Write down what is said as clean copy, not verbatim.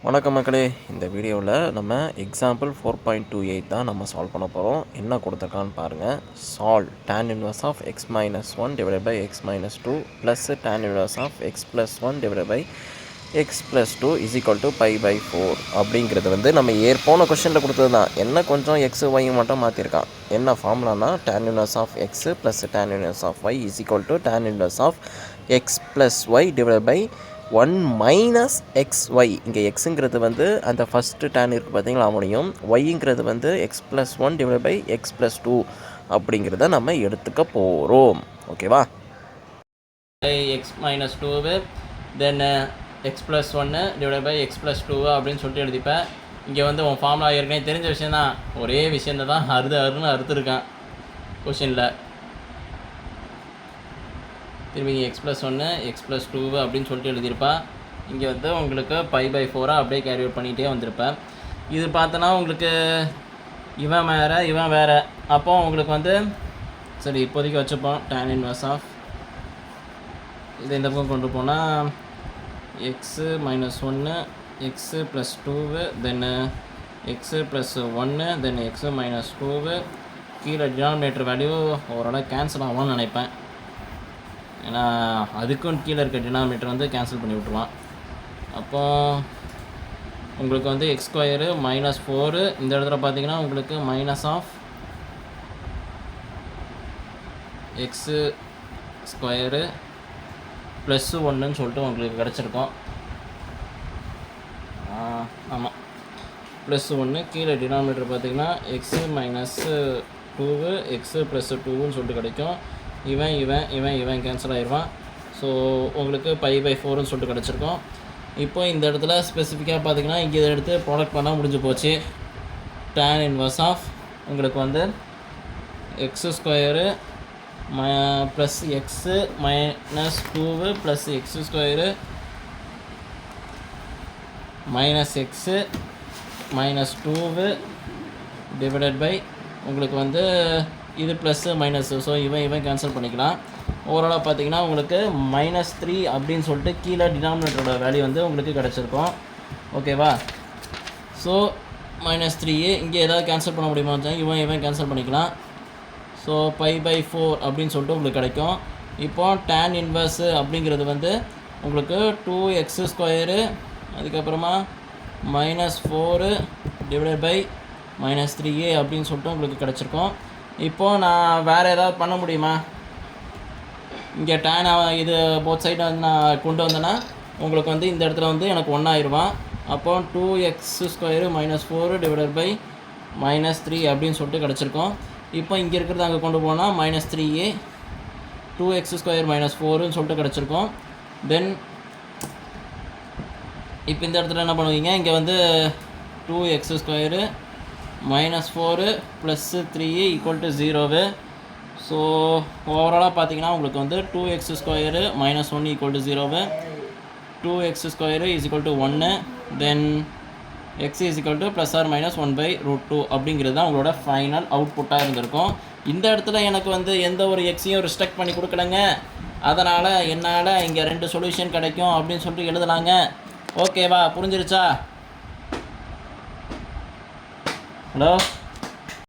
வணக்கம் மக்களே, இந்த வீடியோவில் நம்ம எக்ஸாம்பிள் 4.28 தான் நம்ம சால்வ் பண்ண போகிறோம். என்ன கொடுத்துருக்கான்னு பாருங்கள். Solve tan inverse of x minus 1 divided by x minus 2 plus tan inverse of x plus 1 divided by x plus 2 is equal to pi by 4 அப்படிங்கிறது வந்து நம்ம போன கொஷனில் கொடுத்தது தான். என்ன கொஞ்சம் எக்ஸ் ஒய் மட்டும் மாற்றிருக்கான். என்ன ஃபார்முலானா tan inverse of x plus tan inverse of y is equal to tan inverse of x plus y divided by 1 minus x y. இங்கே எக்ஸுங்கிறது வந்து அந்த ஃபஸ்ட்டு டேன் இருக்குது பார்த்தீங்களா, அவனையும் ஒய்ங்கிறது வந்து x plus 1 divide by x plus 2 அப்படிங்கிறத நம்ம எடுத்துக்க போகிறோம். ஓகேவா? X minus 2 then x plus 1 divide by x plus 2 அப்படின்னு சொல்லிட்டு எழுதிப்பேன். இங்கே வந்து உன் ஃபார்முலா ஏற்கனவே தெரிஞ்ச விஷயந்தான். ஒரே விஷயந்தான் தான் அறுன்னு அறுத்துருக்கான் கொஷினில். திரும்பி எக்ஸ் ப்ளஸ் 1 எக்ஸ் ப்ளஸ் 2 அப்படின்னு சொல்லிட்டு எழுதியிருப்பேன். இங்கே வந்து உங்களுக்கு பை பை 4 அப்படியே கேரி அவுட் பண்ணிகிட்டே வந்திருப்பேன். இது பார்த்தோன்னா உங்களுக்கு இவன் வேறு. அப்போ உங்களுக்கு வந்து சரி இப்போதைக்கு வச்சுப்போம். tan inverse ஆஃப் இதை இந்த பக்கம் கொண்டு போனால் எக்ஸு மைனஸ் 1 எக்ஸு ப்ளஸ் 2 தென் எக்ஸு ப்ளஸ் 1 தென் எக்ஸு மைனஸ் 2 கீழே டினாமினேட்டர் வேல்யூ ஓரளவு கேன்சல் ஆகும்னு நினைப்பேன். ஏன்னா அதுக்கும் கீழே இருக்க டினாமினேட்டர் வந்து கேன்சல் பண்ணி விட்ருவான். அப்போ உங்களுக்கு வந்து எக்ஸ் ஸ்கொயரு மைனஸ் 4 இந்த இடத்துல பார்த்தீங்கன்னா உங்களுக்கு minus of X square plus 1ன்னு சொல்லிட்டு உங்களுக்கு கிடச்சிருக்கோம். ஆமாம், +1 கீழே டினாமினேட்டர் பார்த்தீங்கன்னா எக்ஸு மைனஸ் 2 எக்ஸு ப்ளஸ் 2ன்னு சொல்லிட்டு கிடைக்கும். இவன் கேன்சல் ஆகிடுவான். ஸோ உங்களுக்கு பை பை 4ன்னு சொல்லிட்டு கிடச்சிருக்கோம். இப்போ இந்த இடத்துல ஸ்பெசிஃபிக்காக பார்த்தீங்கன்னா இங்கே இதை எடுத்து ப்ராடக்ட் பண்ணால் முடிஞ்சு போச்சு. tan inverse ஆஃப் உங்களுக்கு வந்து x square plus x minus 2 plus x square minus x minus 2 divided by உங்களுக்கு வந்து இது ப்ளஸ்ஸு மைனஸு. ஸோ இவன் கேன்சல் பண்ணிக்கலாம். ஓவராலாக பார்த்தீங்கன்னா உங்களுக்கு -3 அப்படின்னு சொல்லிட்டு கீழே டினாமினேட்டரோட வேல்யூ வந்து உங்களுக்கு கிடச்சிருக்கும். ஓகேவா? ஸோ -3 இங்கே ஏதாவது கேன்சல் பண்ண முடியுமா? இவன் கேன்சல் பண்ணிக்கலாம். ஸோ பை பை 4 அப்படின்னு சொல்லிட்டு உங்களுக்கு கிடைக்கும். இப்போ tan இன்வர்ஸு அப்படிங்கிறது வந்து உங்களுக்கு 2x ஸ்கொயரு அதுக்கப்புறமா -4 டிவைடட் பை -3a அப்படின்னு சொல்லிட்டு உங்களுக்கு கிடச்சிருக்கும். இப்போது நான் வேறு ஏதாவது பண்ண முடியுமா? இங்கே tan இது போத் சைடு வந்து நான் கொண்டு வந்தேன்னா உங்களுக்கு வந்து இந்த இடத்துல வந்து எனக்கு 1 ஆயிடுவான். அப்போ 2x ஸ்கொயரு -4 டிவைடட் பை -3 அப்படின்னு சொல்லிட்டு கிடச்சிருக்கோம். இப்போ இங்கே இருக்கிறது அங்கே கொண்டு போனால் -3a 2x ஸ்கொயர் -4ன்னு சொல்லிட்டு கிடச்சிருக்கோம். தென் இப்போ இந்த இடத்துல என்ன பண்ணுவீங்க, இங்கே வந்து 2x square -4 plus 3 equal to 0. So ஓவராலாக பார்த்தீங்கன்னா உங்களுக்கு வந்து 2x square -1 equal to 0 2x square is equal to 1 then x is equal to +or-1/√2 அப்படிங்கிறது தான் உங்களோட ஃபைனல் அவுட்புட்டாக இருந்திருக்கும். இந்த இடத்துல எனக்கு வந்து எந்த ஒரு எக்ஸையும் ரிஸ்ட்ரிக்ட் பண்ணி கொடுக்கலங்க. அதனால் என்னால் இங்கே 2 சொல்யூஷன் கிடைக்கும் அப்படின்னு சொல்லிட்டு எழுதலாங்க. ஓகேவா? புரிஞ்சிருச்சா? ஹலோ.